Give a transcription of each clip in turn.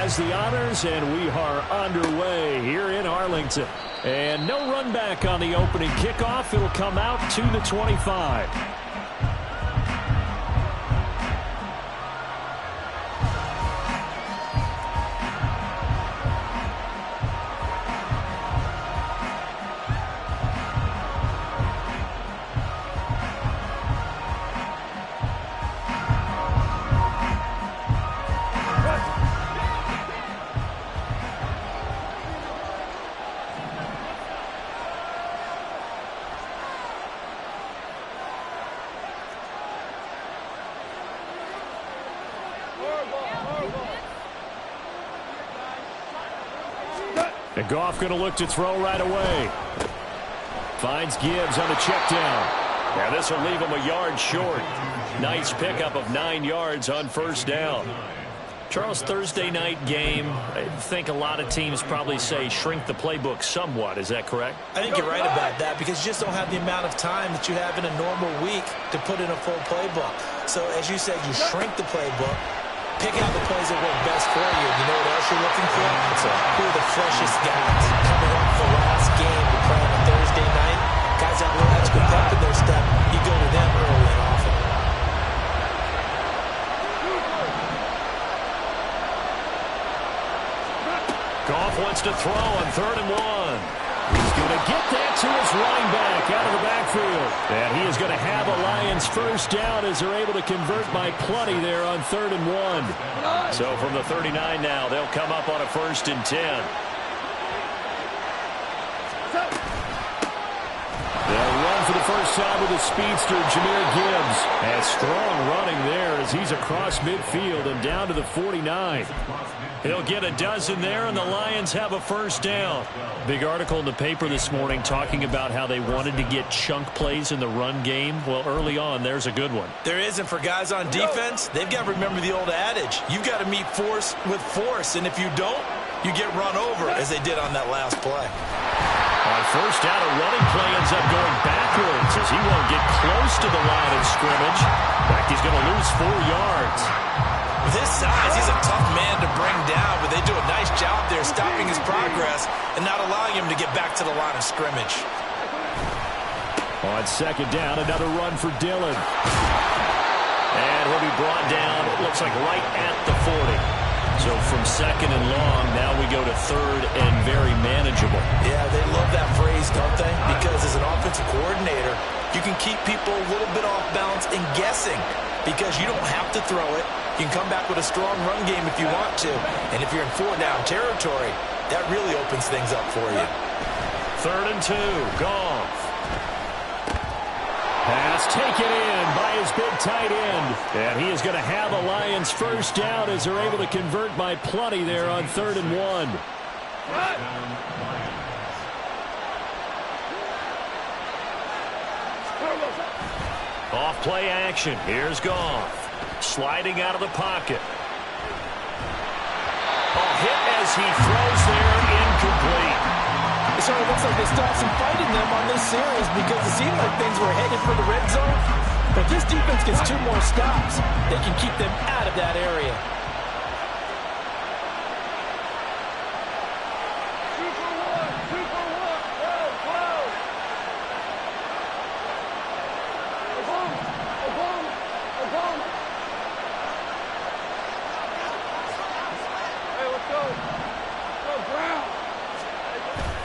has the honors, and we are underway here in Arlington. And no run back on the opening kickoff. It'll come out to the 25. And Goff going to look to throw right away. Finds Gibbs on the check down. Now this will leave him a yard short. Nice pickup of 9 yards on first down. Charles, Thursday night game, I think a lot of teams probably say shrink the playbook somewhat. Is that correct? I think you're right about that because you just don't have the amount of time that you have in a normal week to put in a full playbook. So as you said, you shrink the playbook. Pick out the plays that work best for you. You know what else you're looking for? Who are the freshest guys coming off the last game to play on a Thursday night? Guys that have a little extra pep in their step. You go to them early and often. Goff wants to throw on 3rd and 1. He's going to get that to his running back out of the backfield. And he is going to have a Lions first down as they're able to convert by plenty there on 3rd and 1. So from the 39 now, they'll come up on a 1st and 10. They'll run for the first time with the speedster, Jahmyr Gibbs. And strong running there as he's across midfield and down to the 49. He'll get a dozen there, and the Lions have a first down. Big article in the paper this morning talking about how they wanted to get chunk plays in the run game. Well, early on, there's a good one. There is, and for guys on defense, they've got to remember the old adage. You've got to meet force with force, and if you don't, you get run over, as they did on that last play. On first down, a running play ends up going backwards as he won't get close to the line of scrimmage. In fact, he's going to lose 4 yards. With his size, he's a tough man to bring down, but they do a nice job there stopping his progress and not allowing him to get back to the line of scrimmage. On 2nd down, another run for Dillon. And he'll be brought down, it looks like right at the 40. So from 2nd and long, now we go to 3rd and very manageable. Yeah, they love that phrase, don't they? Because as an offensive coordinator, you can keep people a little bit off balance and guessing because you don't have to throw it. You can come back with a strong run game if you want to. And if you're in 4-down territory, that really opens things up for you. 3rd and 2, Goff. Pass taken in by his big tight end. And he is going to have a Lions first down as they're able to convert by plenty there on 3rd and 1. Off play action. Here's Goff. Sliding out of the pocket. A hit as he throws there, incomplete. It sort of looks like they still have some fight in them on this series because it seemed like things were headed for the red zone. But this defense gets 2 more stops. They can keep them out of that area.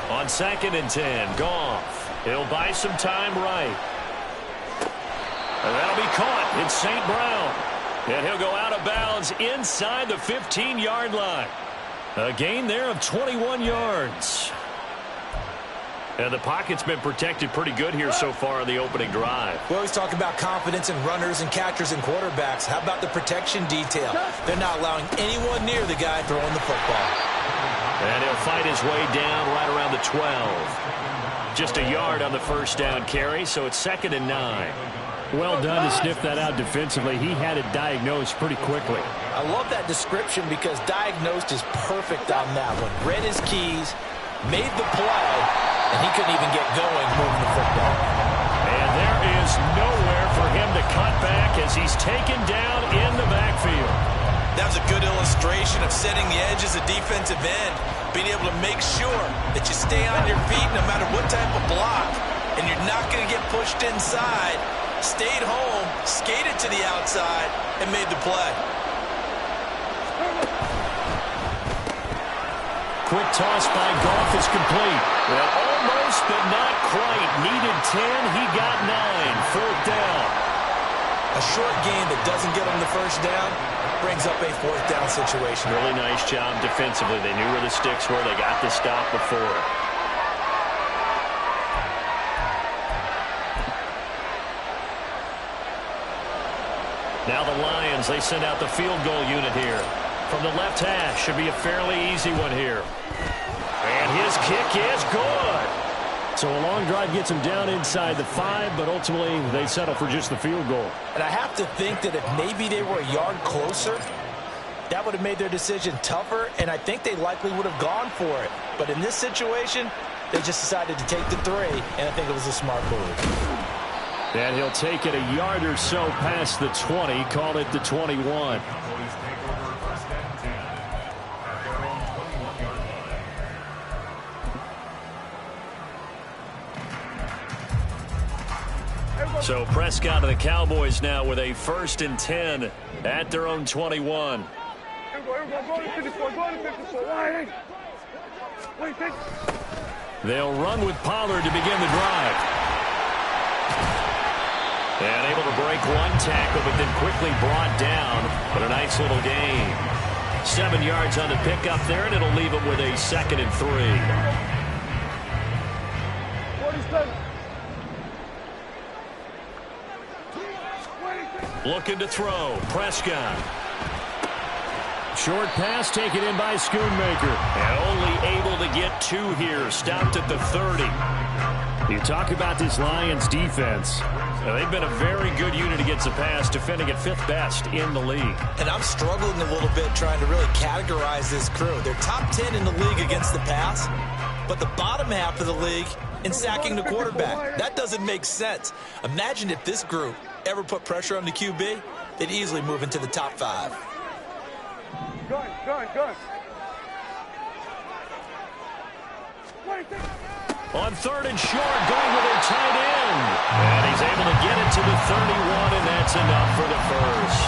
On 2nd and 10, Goff. He'll buy some time right. And that'll be caught. It's St. Brown. And he'll go out of bounds inside the 15-yard line. A gain there of 21 yards. And the pocket's been protected pretty good here so far in the opening drive. We always talk about confidence in runners and catchers and quarterbacks. How about the protection detail? They're not allowing anyone near the guy throwing the football. And he'll fight his way down right around the 12. Just a yard on the first down carry, so it's 2nd and 9. Well done to sniff that out defensively. He had it diagnosed pretty quickly. I love that description because diagnosed is perfect on that one. Read his keys, made the play, and he couldn't even get going moving the football. And there is nowhere for him to cut back as he's taken down in the backfield. That was a good illustration of setting the edge as a defensive end, being able to make sure that you stay on your feet no matter what type of block, and you're not going to get pushed inside. Stayed home, skated to the outside, and made the play. Quick toss by Goff is complete. Well, almost, but not quite. Needed 10, he got 9. Fourth down. A short gain that doesn't get him the first down brings up a fourth down situation. Really nice job defensively. They knew where the sticks were. They got the stop before. Now the Lions, they send out the field goal unit here. From the left hash, should be a fairly easy one here. And his kick is good. So a long drive gets him down inside the 5, but ultimately they settle for just the field goal. And I have to think that if maybe they were a yard closer, that would have made their decision tougher, and I think they likely would have gone for it. But in this situation, they just decided to take the 3, and I think it was a smart move. And he'll take it a yard or so past the 20, call it the 21. So Prescott of the Cowboys now with a 1st and 10 at their own 21. They'll run with Pollard to begin the drive. And able to break one tackle, but then quickly brought down. But a nice little gain. 7 yards on the pickup there, and it'll leave him with a 2nd and 3. 47. Looking to throw. Prescott. Short pass taken in by Schoonmaker. And only able to get 2 here. Stopped at the 30. You talk about this Lions defense. Now, they've been a very good unit against the pass, defending at 5th best in the league. And I'm struggling a little bit trying to really categorize this crew. They're top 10 in the league against the pass, but the bottom half of the league in sacking the quarterback. That doesn't make sense. Imagine if this group ever put pressure on the QB, they'd easily move into the top 5. Gun. On 3rd and short, going with their tight end. And he's able to get it to the 31, and that's enough for the first.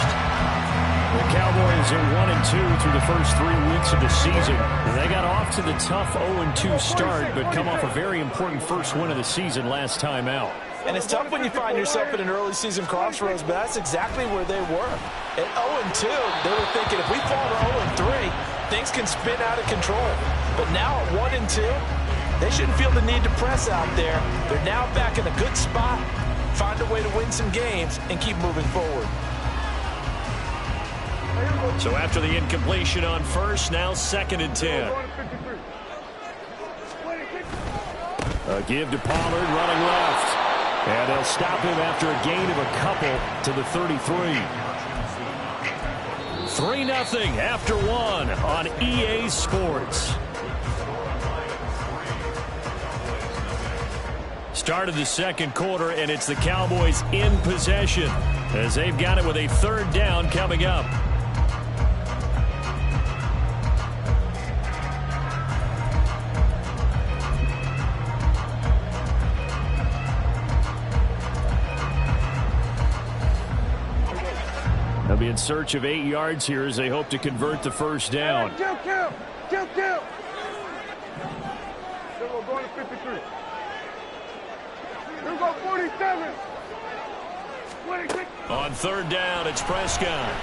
The Cowboys are 1-2 through the first 3 weeks of the season. They got off to the tough 0-2 start, but come off a very important first win of the season last time out. And it's tough when you find yourself at an early season crossroads, but that's exactly where they were. At 0-2, they were thinking if we fall to 0-3, things can spin out of control. But now at 1-2, they shouldn't feel the need to press out there. They're now back in a good spot, find a way to win some games, and keep moving forward. So after the incompletion on 1st, now 2nd and 10. A give to Pollard, running left. And they'll stop him after a gain of a couple to the 33. 3-0 after 1 on EA Sports. Start of the 2nd quarter, and it's the Cowboys in possession as they've got it with a 3rd down coming up. They'll be in search of 8 yards here as they hope to convert the 1st down. Kill. We're going to 53. Here we go, 47. 26. On 3rd down, it's Prescott.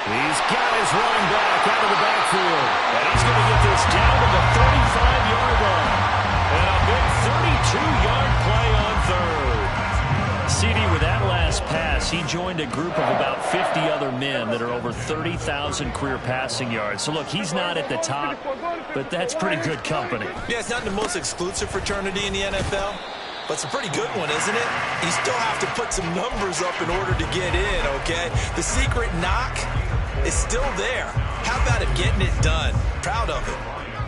He's got his running back out of the backfield. And he's going to get this down to the 35-yard line. And a big 32-yard play on 3rd. CD, with that last pass, he joined a group of about 50 other men that are over 30,000 career passing yards. So, look, he's not at the top, but that's pretty good company. Yeah, it's not the most exclusive fraternity in the NFL, but it's a pretty good one, isn't it? You still have to put some numbers up in order to get in, okay? The secret knock is still there. How about him getting it done? Proud of him.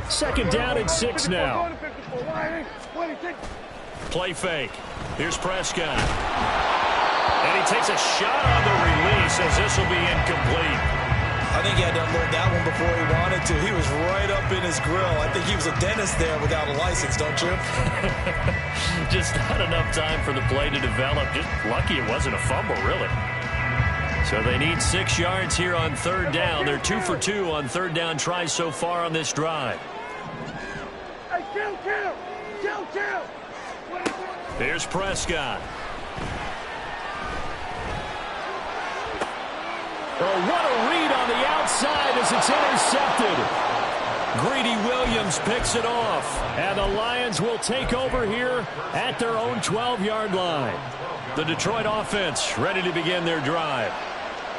2nd down and 6 now. Play fake. Here's Prescott. And he takes a shot on the release as this will be incomplete. I think he had to unload that one before he wanted to. He was right up in his grill. I think he was a dentist there without a license, don't you? Just not enough time for the play to develop. Just lucky it wasn't a fumble, really. So they need 6 yards here on third down. They're 2 for 2 on third down tries so far on this drive. Hey, kill! Here's Prescott. Oh, what a read on the outside as it's intercepted. Greedy Williams picks it off. And the Lions will take over here at their own 12-yard line. The Detroit offense ready to begin their drive.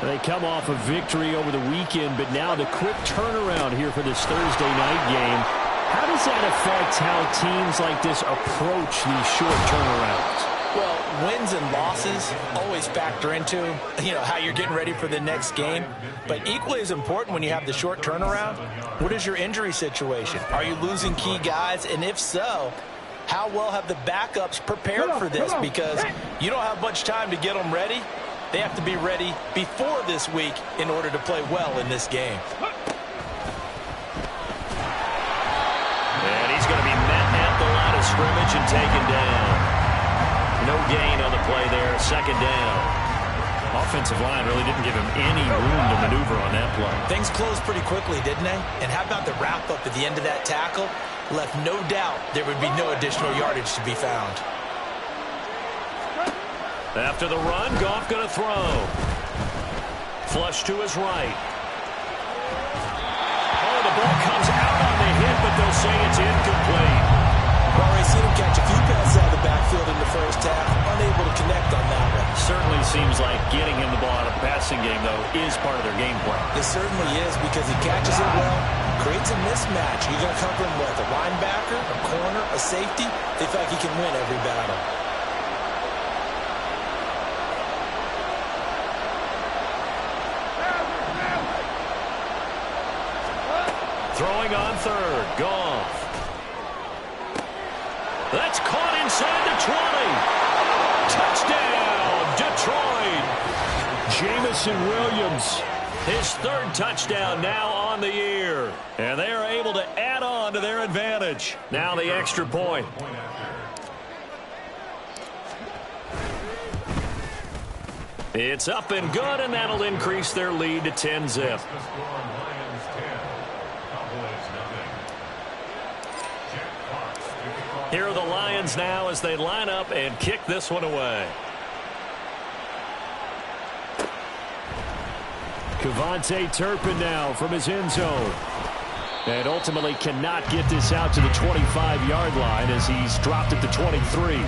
They come off a victory over the weekend, but now the quick turnaround here for this Thursday night game. How does that affect how teams like this approach these short turnarounds? Well, wins and losses always factor into, how you're getting ready for the next game. But equally as important when you have the short turnaround, what is your injury situation? Are you losing key guys? And if so, how well have the backups prepared for this? Because you don't have much time to get them ready. They have to be ready before this week in order to play well in this game. And he's going to be met at the line of scrimmage and taken down. No gain on the play there, second down. Offensive line really didn't give him any room to maneuver on that play. Things closed pretty quickly, didn't they? And how about the wrap-up at the end of that tackle? Left no doubt there would be no additional yardage to be found. After the run, Goff going to throw. Flush to his right. Oh, the ball comes out on the hit, but they'll say it's incomplete. Well, we've seen him catch a few passes out of the backfield in the first half, unable to connect on that one. Certainly seems like getting him the ball out of the passing game, though, is part of their game plan. It certainly is because he catches it well, creates a mismatch. You're going to cover him with a linebacker, a corner, a safety. They feel like he can win every battle. Throwing on third, Goff. That's caught inside the 20. Touchdown, Detroit. Jamison Williams, his third touchdown now on the year. And they are able to add on to their advantage. Now the extra point. It's up and good, and that'll increase their lead to 10-zip. Here are the Lions now as they line up and kick this one away. Kevontae Turpin now from his end zone. And ultimately cannot get this out to the 25-yard line as he's dropped at the 23.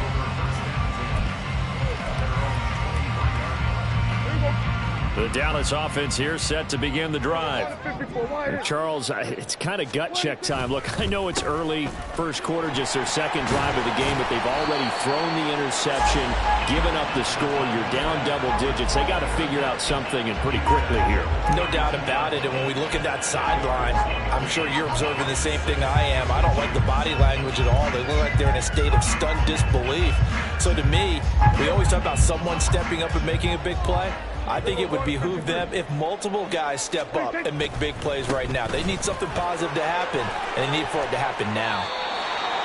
The Dallas offense here set to begin the drive. And Charles, it's kind of gut check time. Look, I know it's early, first quarter, just their second drive of the game, but they've already thrown the interception, given up the score. You're down double digits. They got to figure out something, and pretty quickly here. No doubt about it. And when we look at that sideline, I'm sure you're observing the same thing I am. I don't like the body language at all. They look like they're in a state of stunned disbelief. So to me, we always talk about someone stepping up and making a big play. I think it would behoove them if multiple guys step up and make big plays right now. They need something positive to happen, and they need for it to happen now.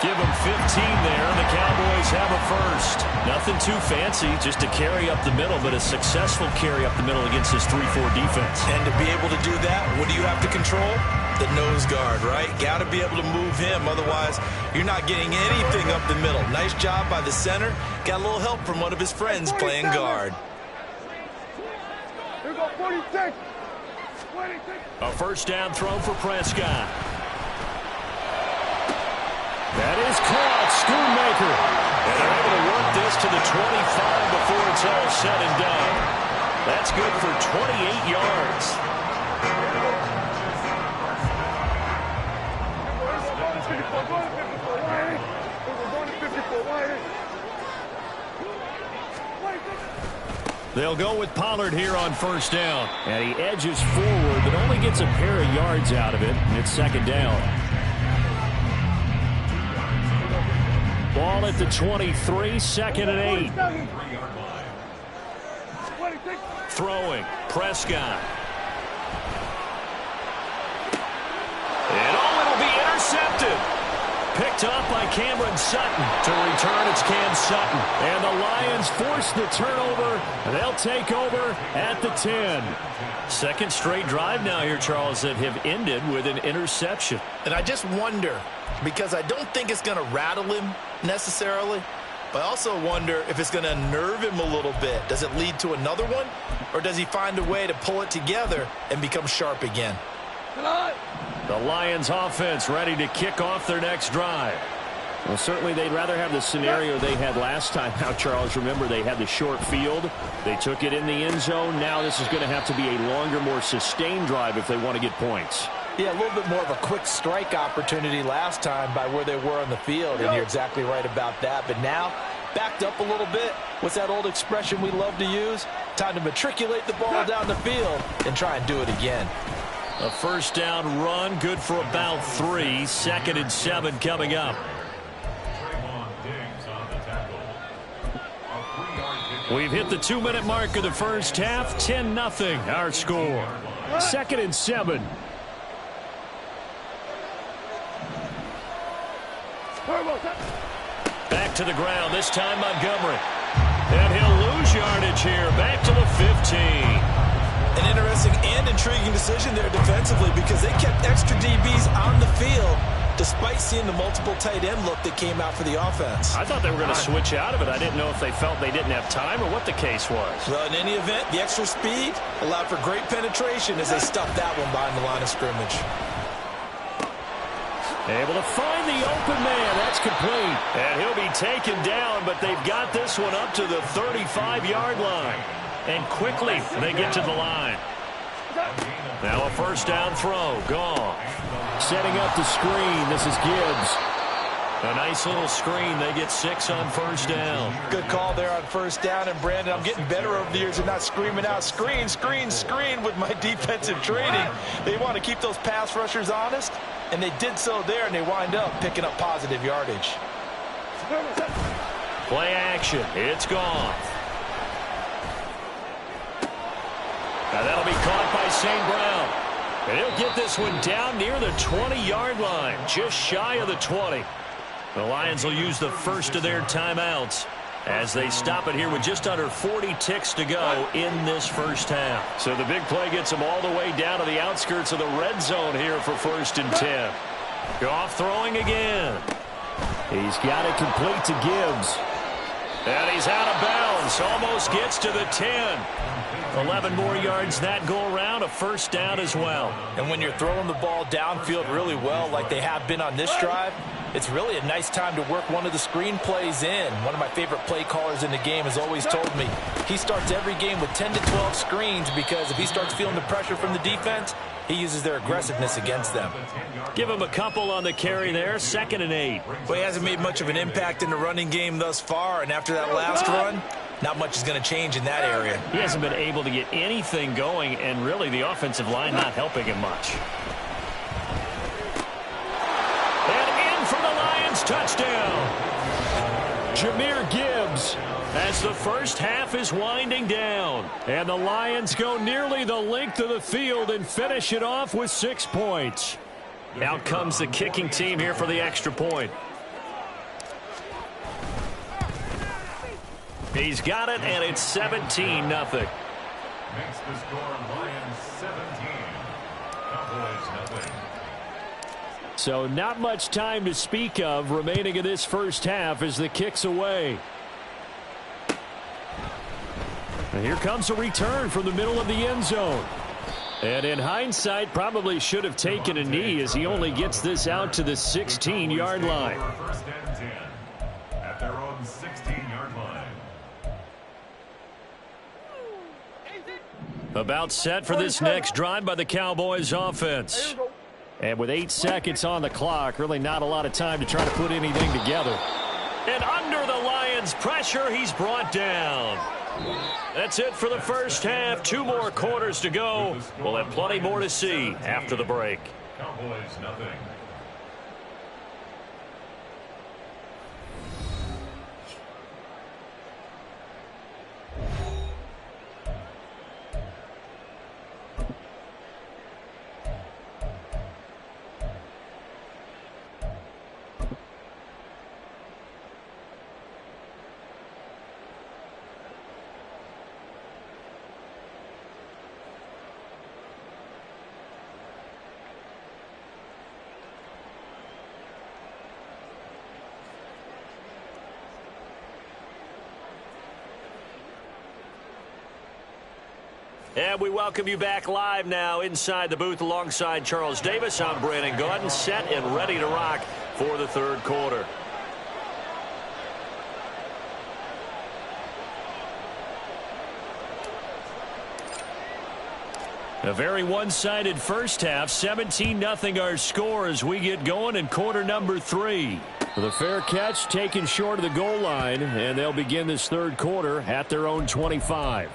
Give them 15 there, and the Cowboys have a first. Nothing too fancy, just a carry up the middle, but a successful carry up the middle against this 3-4 defense. And to be able to do that, what do you have to control? The nose guard, right? Got to be able to move him, otherwise you're not getting anything up the middle. Nice job by the center. Got a little help from one of his friends playing guard. Here we go, 46. A first down throw for Prescott. That is caught, Schoonmaker. And they're able to work this to the 25 before it's all said and done. That's good for 28 yards. They'll go with Pollard here on first down. And he edges forward, but only gets a pair of yards out of it. It's second down. Ball at the 23, second and 8. throwing. Prescott. And it'll be intercepted. Picked up by Cameron Sutton. To return, it's Cam Sutton. And the Lions force the turnover. And they'll take over at the 10. Second straight drive now here, Charles, that have ended with an interception. And I just wonder, because I don't think it's going to rattle him necessarily, but I also wonder if it's going to unnerve him a little bit. Does it lead to another one? Or does he find a way to pull it together and become sharp again? The Lions offense ready to kick off their next drive. Well, certainly they'd rather have the scenario they had last time. Now, Charles, remember, they had the short field. They took it in the end zone. Now this is going to have to be a longer, more sustained drive if they want to get points. Yeah, a little bit more of a quick strike opportunity last time by where they were on the field, and you're exactly right about that. But now, backed up a little bit. What's that old expression we love to use? Time to matriculate the ball down the field and try and do it again. A first down run, good for about 3. 2nd and 7 coming up. We've hit the 2-minute mark of the first half. 10-0 our score. 2nd and 7. Back to the ground, this time Montgomery. And he'll lose yardage here. Back to the 15. An interesting and intriguing decision there defensively, because they kept extra DBs on the field despite seeing the multiple tight end look that came out for the offense. I thought they were going to switch out of it. I didn't know if they felt they didn't have time or what the case was. Well, in any event, the extra speed allowed for great penetration as they stuffed that one behind the line of scrimmage. Able to find the open man. That's complete. And he'll be taken down, but they've got this one up to the 35-yard line. And quickly, they get to the line. Now a first down throw. Goff. Setting up the screen. This is Gibbs. A nice little screen. They get 6 on first down. Good call there on first down. And, Brandon, I'm getting better over the years and not screaming out, screen, screen, screen with my defensive training. They want to keep those pass rushers honest, and they did so there, and they wind up picking up positive yardage. Play action. It's Goff. Now that'll be caught by St. Brown. And he'll get this one down near the 20-yard line, just shy of the 20. The Lions will use the first of their timeouts as they stop it here with just under 40 ticks to go in this first half. So the big play gets them all the way down to the outskirts of the red zone here for 1st and 10. Goff throwing again. He's got it complete to Gibbs. And he's out of bounds. Almost gets to the 10. 11 more yards that go around. A first down as well. And when you're throwing the ball downfield really well like they have been on this drive, it's really a nice time to work one of the screen plays in. One of my favorite play callers in the game has always told me he starts every game with 10 to 12 screens, because if he starts feeling the pressure from the defense, he uses their aggressiveness against them. Give him a couple on the carry there. 2nd and 8. Well, he hasn't made much of an impact in the running game thus far, and after that last run, not much is going to change in that area. He hasn't been able to get anything going, and really the offensive line not helping him much. And in for the Lions, touchdown. Jahmyr Gibbs, as the first half is winding down. And the Lions go nearly the length of the field and finish it off with 6 points. Out comes the kicking team here for the extra point. He's got it, and it's 17-0. Makes the score Lions 17. Cowboys 0. So not much time to speak of remaining in this first half as the kick's away. And here comes a return from the middle of the end zone. And in hindsight, probably should have taken a knee as he only gets this out to the 16-yard line. First and 10 at their own 16-yard line. About set for this next drive by the Cowboys offense. And with 8 seconds on the clock, really not a lot of time to try to put anything together. And under the Lions' pressure, he's brought down. That's it for the first half. 2 more quarters to go. We'll have plenty more to see after the break. Cowboys 0. And we welcome you back live now inside the booth alongside Charles Davis. I'm Brandon Gaudin, set and ready to rock for the third quarter. A very one-sided first half. 17-0 our score as we get going in quarter number 3. The fair catch taken short of the goal line, and they'll begin this third quarter at their own 25.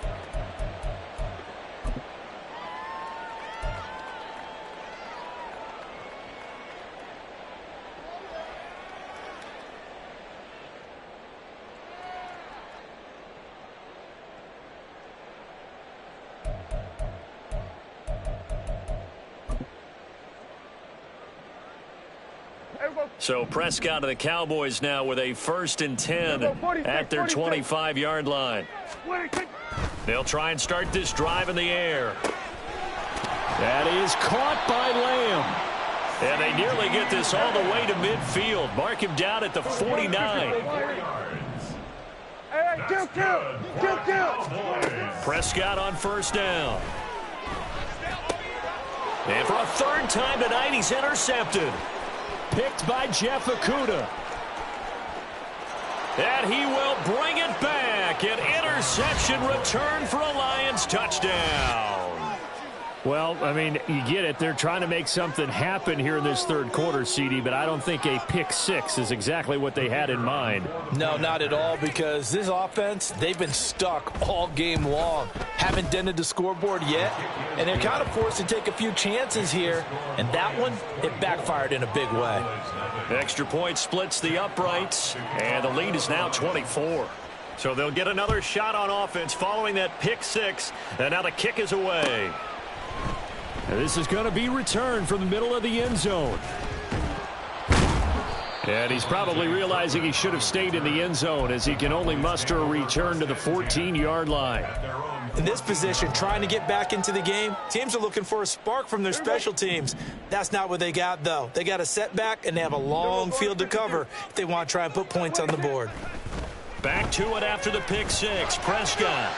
So Prescott and the Cowboys now with a 1st and 10 at their 25-yard line. They'll try and start this drive in the air. That is caught by Lamb. And they nearly get this all the way to midfield. Mark him down at the 49. Prescott on 1st down. And for a 3rd time tonight, he's intercepted. Picked by Jeff Okudah. And he will bring it back. An interception return for a Lions touchdown. Well, I mean, you get it. They're trying to make something happen here in this third quarter, CD, but I don't think a pick 6 is exactly what they had in mind. No, not at all, because this offense, they've been stuck all game long. Haven't dented the scoreboard yet, and they're kind of forced to take a few chances here, and that one, it backfired in a big way. Extra point splits the uprights, and the lead is now 24. So they'll get another shot on offense following that pick 6, and now the kick is away. And this is going to be returned from the middle of the end zone. And he's probably realizing he should have stayed in the end zone as he can only muster a return to the 14-yard line. In this position, trying to get back into the game, teams are looking for a spark from their special teams. That's not what they got, though. They got a setback, and they have a long field to cover if they want to try and put points on the board. Back to it after the pick 6. Prescott.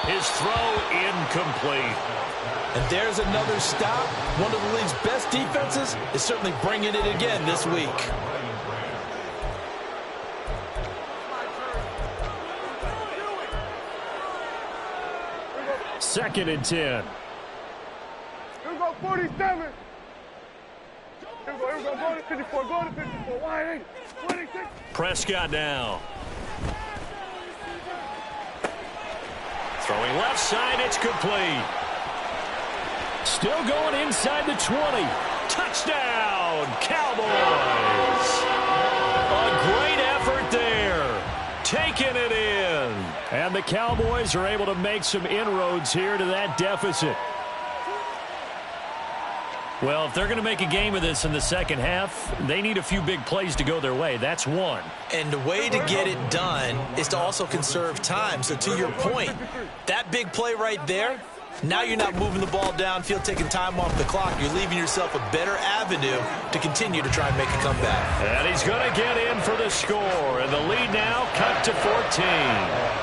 His throw incomplete. And there's another stop. One of the league's best defenses is certainly bringing it again this week. Second and 10. Here we go, 47. Here we go, go to 54, go to 54. Wide 8, 26. Prescott now. Throwing left side, it's complete. Still going inside the 20. Touchdown, Cowboys. A great effort there. Taking it in. And the Cowboys are able to make some inroads here to that deficit. Well, if they're going to make a game of this in the second half, they need a few big plays to go their way. That's one. And the way to get it done is to also conserve time. So to your point, that big play right there, now you're not moving the ball downfield, taking time off the clock. You're leaving yourself a better avenue to continue to try and make a comeback. And he's going to get in for the score. And the lead now cut to 14.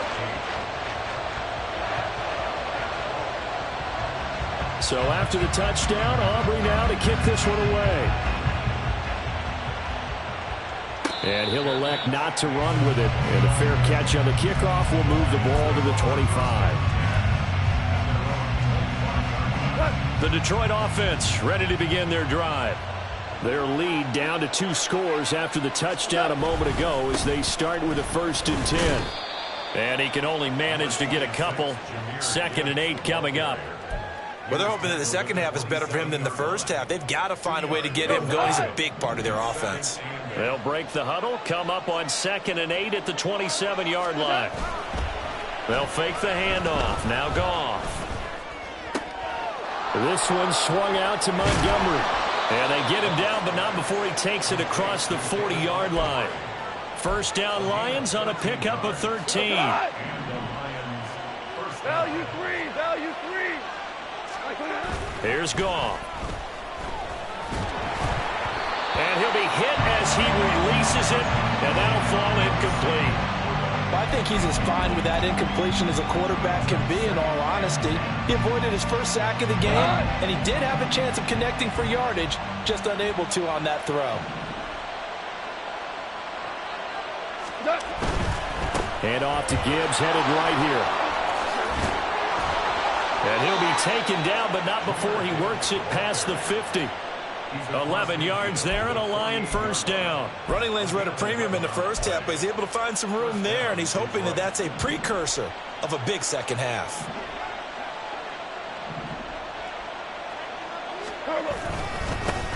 So after the touchdown, Aubrey now to kick this one away. And he'll elect not to run with it. And a fair catch on the kickoff will move the ball to the 25. The Detroit offense ready to begin their drive. Their lead down to 2 scores after the touchdown a moment ago as they start with a 1st and 10. And he can only manage to get a couple. 2nd and 8 coming up. Well, they're hoping that the second half is better for him than the first half. They've got to find a way to get him going. He's a big part of their offense. They'll break the huddle, come up on 2nd and 8 at the 27-yard line. They'll fake the handoff. Now Goff. This one swung out to Montgomery. And they get him down, but not before he takes it across the 40-yard line. 1st down Lions on a pickup of 13. Value 3, value 3. Here's Goff. And he'll be hit as he releases it, and that'll fall incomplete. I think he's as fine with that incompletion as a quarterback can be, in all honesty. He avoided his first sack of the game, and he did have a chance of connecting for yardage, just unable to on that throw. Hand off to Gibbs, headed right here. And he'll be taken down, but not before he works it past the 50. 11 yards there and a Lion first down. Running lanes were at a premium in the first half, but he's able to find some room there, and he's hoping that that's a precursor of a big second half.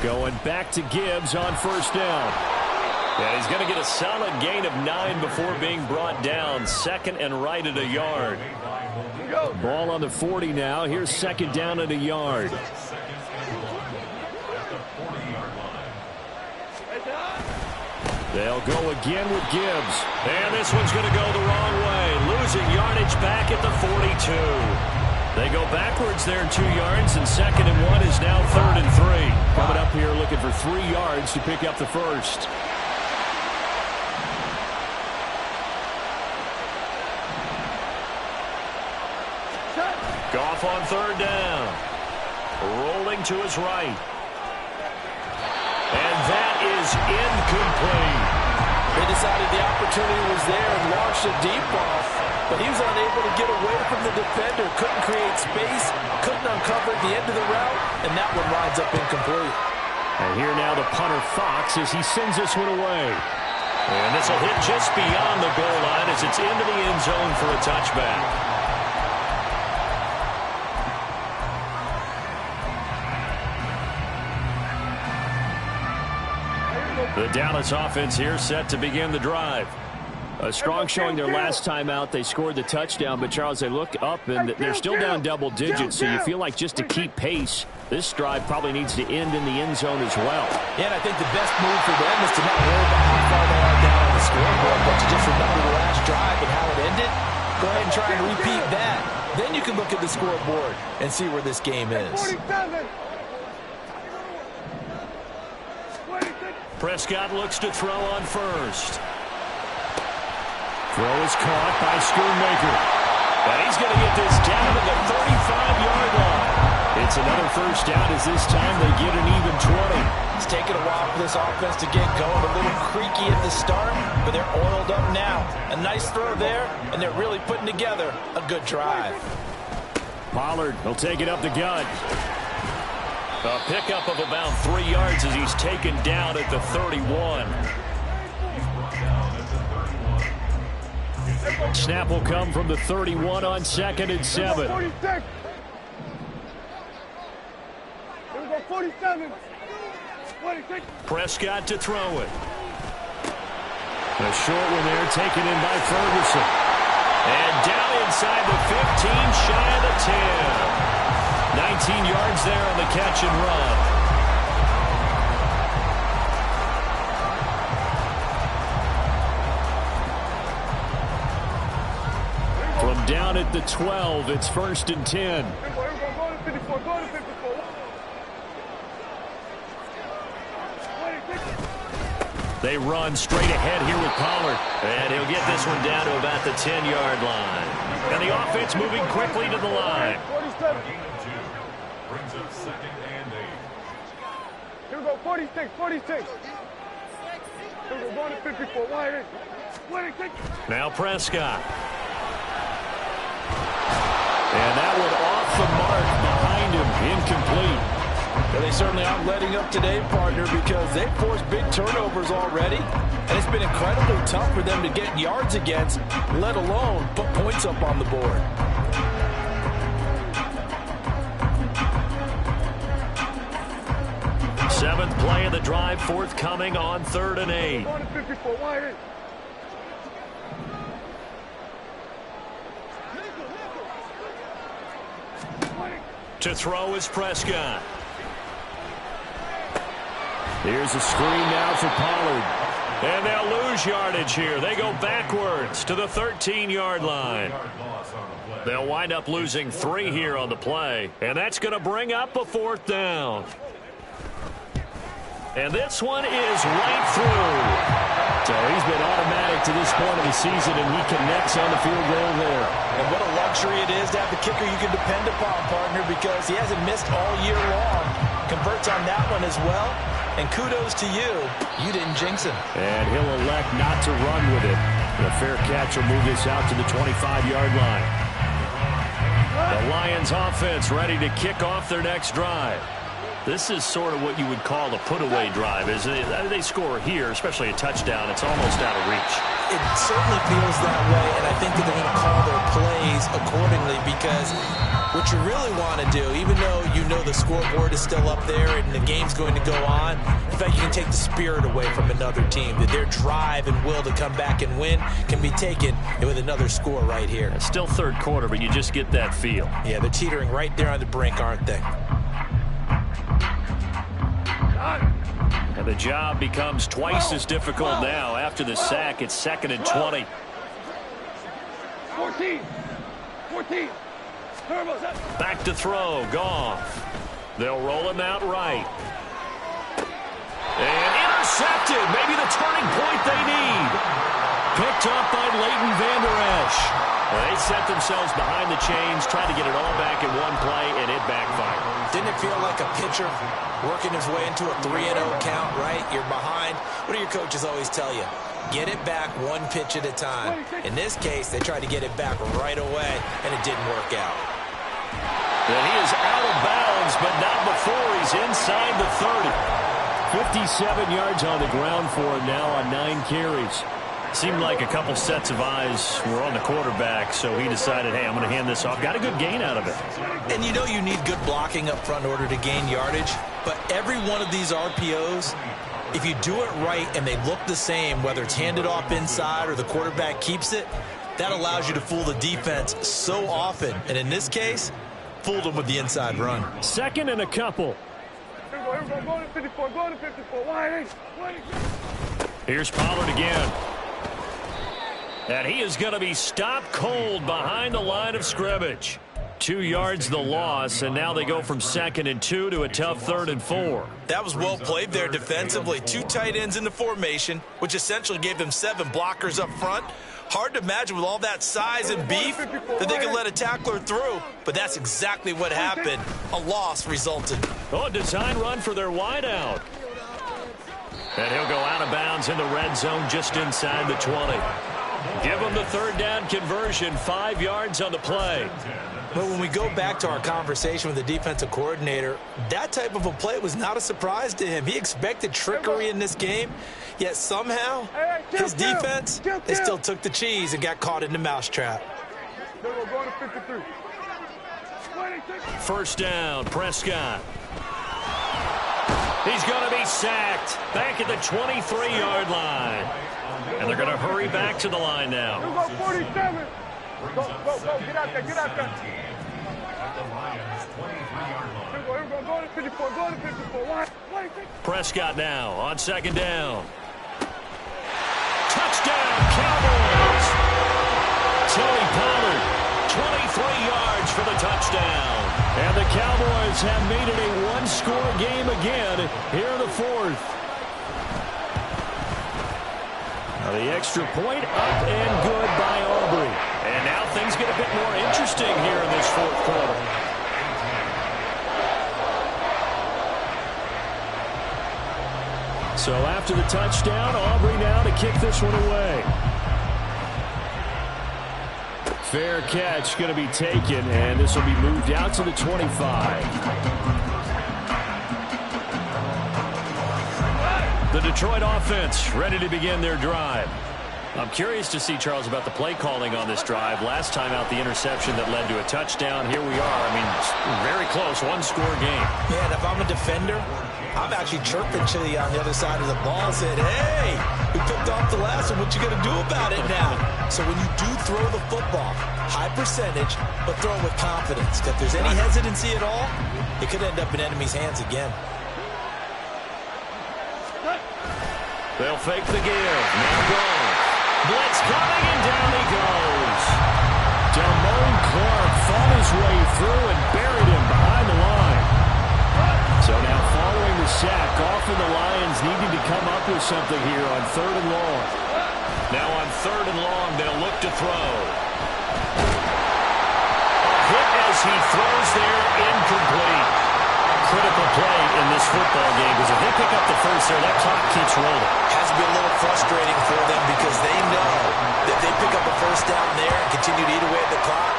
Going back to Gibbs on first down. And he's going to get a solid gain of 9 before being brought down. Second and right at a yard. Ball on the 40 now. Here's second down at a yard. They'll go again with Gibbs. And this one's going to go the wrong way. Losing yardage back at the 42. They go backwards there 2 yards, and second and 1 is now third and 3. Coming up here looking for 3 yards to pick up the first. Goff on third down. Rolling to his right. And that is incomplete. They decided the opportunity was there and launched a deep ball, but he was unable to get away from the defender, couldn't create space, couldn't uncover at the end of the route, and that one winds up incomplete. And here now the punter Fox as he sends this one away. And this will hit just beyond the goal line as it's into the end zone for a touchback. The Dallas offense here set to begin the drive. A strong showing their last time out. They scored the touchdown, but Charles, they look up and they're still down double digits, so you feel like just to keep pace, this drive probably needs to end in the end zone as well. Yeah, and I think the best move for them is to not worry about how far they are down on the scoreboard, but to just remember the last drive and how it ended. Go ahead and try and repeat that. Then you can look at the scoreboard and see where this game is. 47. Prescott looks to throw on first. Throw is caught by Schoonmaker. And he's going to get this down to the 35-yard line. It's another first down as this time they get an even 20. It's taken a while for this offense to get going. A little creaky at the start, but they're oiled up now. A nice throw there, and they're really putting together a good drive. Pollard will take it up the gut. A pickup of about 3 yards as he's taken down at the 31. Snap will come from the 31 on 2nd and 7. 46. Here we go, 47. 46. Prescott to throw it. A short one there taken in by Ferguson. And down inside the 15, shy of the 10. 19 yards there on the catch and run. From down at the 12, it's 1st and 10. Go to 54, go to 54. 26. They run straight ahead here with Pollard. And he'll get this one down to about the 10-yard line. And the offense moving quickly to the line. 47. Brings up 2nd and 8. Here we go, 46, 46. Here we go, going to 54, wide in. 26. Now Prescott. And that one off the mark behind him, incomplete. Well, they certainly aren't letting up today, partner, because they've forced big turnovers already, and it's been incredibly tough for them to get yards against, let alone put points up on the board. Seventh play of the drive forthcoming on 3rd and 8. Going to 54, wide in. To throw is Prescott. Here's a screen now for Pollard. And they'll lose yardage here. They go backwards to the 13-yard line. They'll wind up losing 3 here on the play. And that's going to bring up a 4th down. And this one is right through. So he's been automatic to this point of the season, and he connects on the field goal there. And what a luxury it is to have the kicker you can depend upon, partner, because he hasn't missed all year long. Converts on that one as well. And kudos to you. You didn't jinx him. And he'll elect not to run with it. And a fair catch will move this out to the 25-yard line. The Lions offense ready to kick off their next drive. This is sort of what you would call a put-away drive, isn't it? They score here, especially a touchdown. It's almost out of reach. It certainly feels that way, and I think that they're going to call their plays accordingly because what you really want to do, even though you know the scoreboard is still up there and the game's going to go on, in fact, you can take the spirit away from another team, that their drive and will to come back and win can be taken with another score right here. It's still third quarter, but you just get that feel. Yeah, they're teetering right there on the brink, aren't they? And the job becomes twice as difficult now. After the sack, it's 2nd and 20. 14. Back to throw. Goff. They'll roll him out right. And intercepted. Maybe the turning point they need. Picked up by Leighton Vander Esch. They set themselves behind the chains, tried to get it all back in one play, and it backfired. Didn't it feel like a pitcher working his way into a 3-0 count, right? You're behind. What do your coaches always tell you? Get it back one pitch at a time. In this case, they tried to get it back right away, and it didn't work out. And he is out of bounds, but not before he's inside the 30. 57 yards on the ground for him now on 9 carries. Seemed like a couple sets of eyes were on the quarterback, so he decided, hey, I'm going to hand this off. Got a good gain out of it. And you know you need good blocking up front in order to gain yardage, but every one of these RPOs, if you do it right and they look the same, whether it's handed off inside or the quarterback keeps it, that allows you to fool the defense so often. And in this case, fooled them with the inside run. 2nd and a couple. Here we go. Go to 54. Go to 54. Wide. Here's Pollard again. And he is going to be stopped cold behind the line of scrimmage. 2 yards the loss, and now they go from 2nd and 2 to a tough 3rd and 4. That was well played there defensively. 2 tight ends in the formation, which essentially gave them 7 blockers up front. Hard to imagine with all that size and beef that they could let a tackler through, but that's exactly what happened. A loss resulted. Oh, a design run for their wideout. And he'll go out of bounds in the red zone just inside the 20. Give them the 3rd down conversion, 5 yards on the play. But when we go back to our conversation with the defensive coordinator, that type of a play was not a surprise to him. He expected trickery in this game, yet somehow his defense, they still took the cheese and got caught in the mousetrap. Go to 53. 1st down, Prescott. He's going to be sacked back at the 23-yard line. And they're going to hurry back to the line now. You go 47. Go. Get out there. At the Lions' 23-yard line. Here we go. Go to 54. Go to 54. Wide. Prescott now on 2nd down. Touchdown, Cowboys. Tony Pollard, 23 yards for the touchdown. And the Cowboys have made it a one-score game again here in the 4th. Now the extra point up and good by Aubrey. And now things get a bit more interesting here in this 4th quarter. So after the touchdown, Aubrey now to kick this one away. Fair catch going to be taken, and this will be moved out to the 25. The Detroit offense ready to begin their drive. I'm curious to see, Charles, about the play calling on this drive. Last time out, the interception that led to a touchdown. Here we are. I mean, very close, one-score game. Yeah, and if I'm a defender, I'm actually chirping Chili on the other side of the ball and said, hey, we picked off the last one. What you going to do about it now? So when you do throw the football, high percentage, but throw it with confidence. If there's any hesitancy at all, it could end up in enemy's hands again. They'll fake the give. Now gone. Blitz coming, and down he goes. Damone Clark fought his way through and buried him behind the line. So now following the sack, often the Lions needing to come up with something here on 3rd and long. Now on 3rd and long, they'll look to throw. A hit as he throws there, incomplete. Critical play in this football game because if they pick up the first there, that clock keeps rolling. Has to be a little frustrating for them because they know that if they pick up a first down there and continue to eat away at the clock,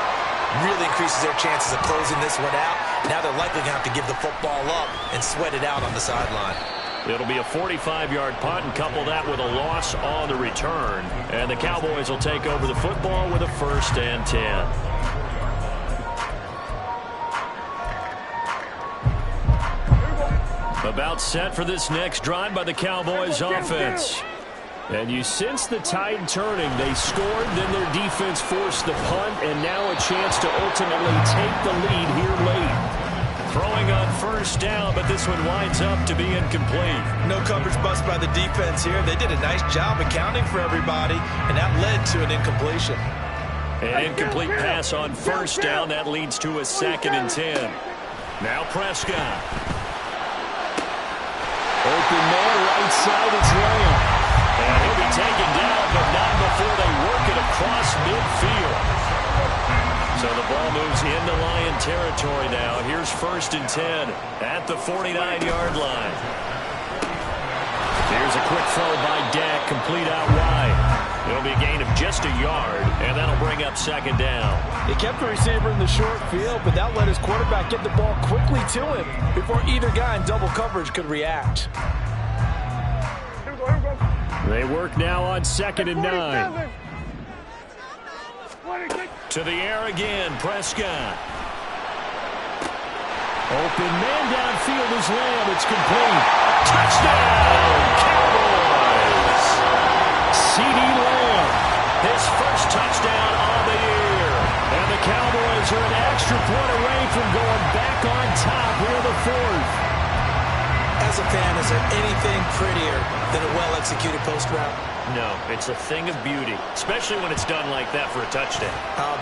really increases their chances of closing this one out. Now they're likely going to have to give the football up and sweat it out on the sideline. It'll be a 45-yard punt, and couple that with a loss on the return. And the Cowboys will take over the football with a 1st and 10. About set for this next drive by the Cowboys offense. And you sense the tide turning. They scored, then their defense forced the punt, and now a chance to ultimately take the lead here late. Throwing on 1st down, but this one winds up to be incomplete. No coverage bust by the defense here. They did a nice job accounting for everybody, and that led to an incompletion. An incomplete pass on 1st down. That leads to a 2nd and 10. Now Prescott. Open man, right side, it's Lamb. And he'll be taken down, but not before they work it across midfield. So the ball moves into Lion territory now. Here's 1st and 10 at the 49-yard line. Here's a quick throw by Dak, complete out wide. It'll be a gain of just a yard, and that'll bring up 2nd down. He kept the receiver in the short field, but that let his quarterback get the ball quickly to him before either guy in double coverage could react. They work now on 2nd and 9. To the air again, Prescott. Open man downfield is Lamb. It's complete. Touchdown, Cowboys! CeeDee Lamb, His 1st touchdown on the year. and the Cowboys are an extra point away from going back on top here in the 4th. As a fan, is there anything prettier than a well-executed post route? No, it's a thing of beauty, especially when it's done like that for a touchdown.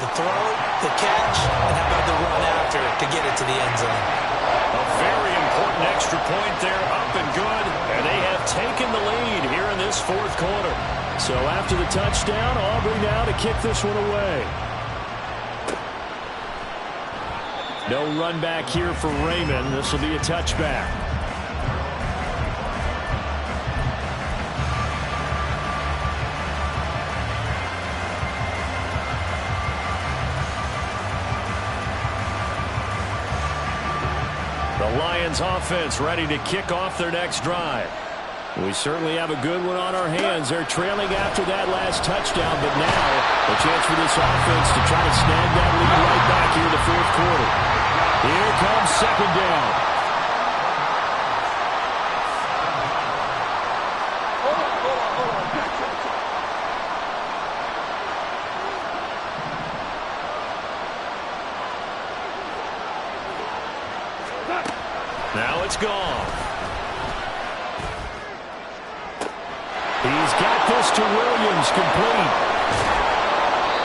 The throw, the catch, and how about the run after to get it to the end zone? A very important extra point there, up and good, and they have taken the lead here in this 4th quarter. So after the touchdown, Aubrey now to kick this one away. No run back here for Raymond. This will be a touchback. The Lions offense ready to kick off their next drive. We certainly have a good one on our hands. They're trailing after that last touchdown, but now a chance for this offense to try to snag that lead right back here in the 4th quarter. Here comes 2nd down. Now it's gone. He's got this to Williams, complete.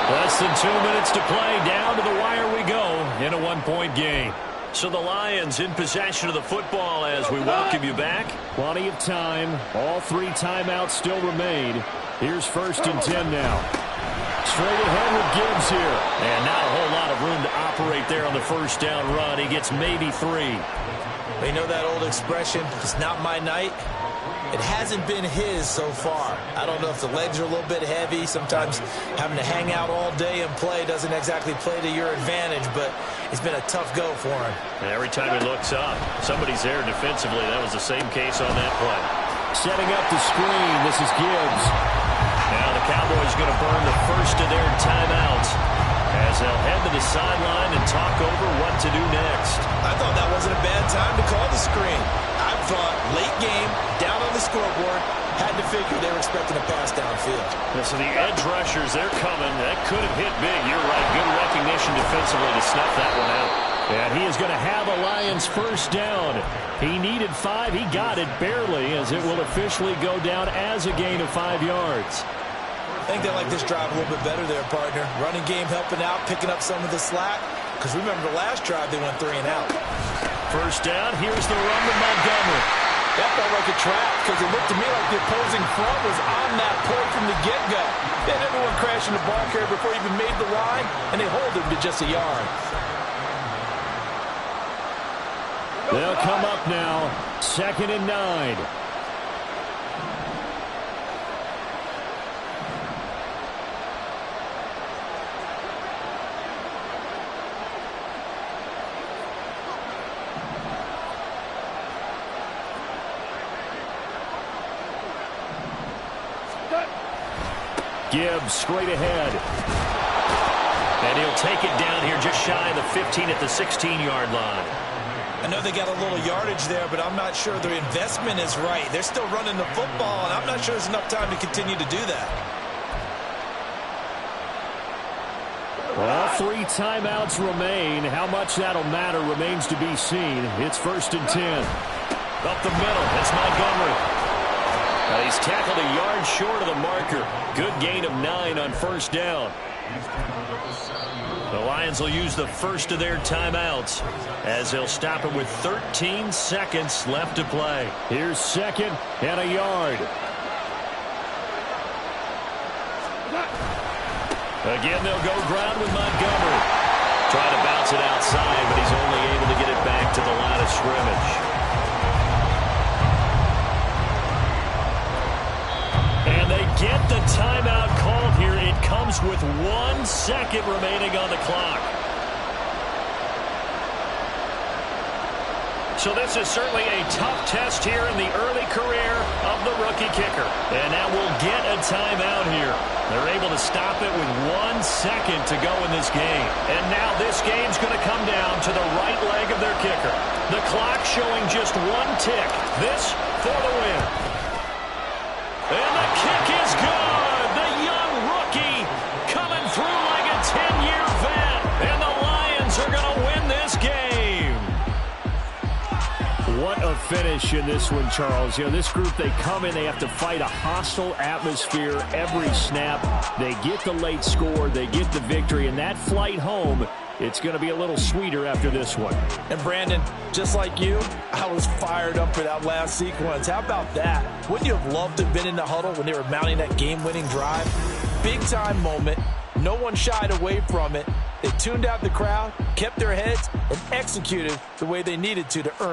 Less than 2 minutes to play. Down to the wire we go in a 1-point game. So the Lions in possession of the football as we welcome you back. Plenty of time. All 3 timeouts still remain. Here's 1st and 10 now. Straight ahead with Gibbs here. And not a whole lot of room to operate there on the 1st down run. He gets maybe 3. You know that old expression, it's not my night? It hasn't been his so far. I don't know if the legs are a little bit heavy. Sometimes having to hang out all day and play doesn't exactly play to your advantage, but it's been a tough go for him. And every time he looks up, somebody's there defensively. That was the same case on that play. Setting up the screen. This is Gibbs. Now the Cowboys going to burn the first of their timeouts as they'll head to the sideline and talk over what to do next. I thought that wasn't a bad time to call the screen. I thought late game, down on the scoreboard, had to figure they were expecting a pass downfield. So the edge rushers, they're coming. That could have hit big. You're right. Good recognition defensively to snuff that one out. And he is going to have a Lions 1st down. He needed 5. He got it barely, as it will officially go down as a gain of 5 yards. I think they like this drive a little bit better there, partner. Running game helping out, picking up some of the slack. Because remember the last drive, they went 3 and out. 1st down, here's the run to Montgomery. That felt like a trap because it looked to me like the opposing front was on that play from the get-go. They had everyone crashing the ball carrier before he even made the line, and they hold him to just a yard. They'll come up now, 2nd and 9. Gibbs straight ahead. And he'll take it down here just shy of the 15 at the 16-yard line. I know they got a little yardage there, but I'm not sure their investment is right. They're still running the football, and I'm not sure there's enough time to continue to do that. All 3 timeouts remain. How much that'll matter remains to be seen. It's 1st and 10. Up the middle, it's Montgomery. He's tackled a yard short of the marker. Good gain of 9 on 1st down. The Lions will use the first of their timeouts as they'll stop it with 13 seconds left to play. Here's 2nd and a yard. Again, they'll go ground with Montgomery. Try to bounce it outside, but he's only able to get it back to the line of scrimmage. And they get the timeout called here. It comes with 1 second remaining on the clock. So this is certainly a tough test here in the early career of the rookie kicker. And now we'll get a timeout here. They're able to stop it with 1 second to go in this game. And now this game's going to come down to the right leg of their kicker. The clock showing just 1 tick. This for the win. And the kick is good. The young rookie coming through like a 10-year vet. And the Lions are going to win this game. What a finish in this one, Charles. You know, this group, they come in, they have to fight a hostile atmosphere every snap. They get the late score, they get the victory, and that flight home, it's going to be a little sweeter after this one. And Brandon, just like you, I was fired up for that last sequence. How about that? Wouldn't you have loved to have been in the huddle when they were mounting that game-winning drive? Big-time moment. No one shied away from it. They tuned out the crowd, kept their heads, and executed the way they needed to earn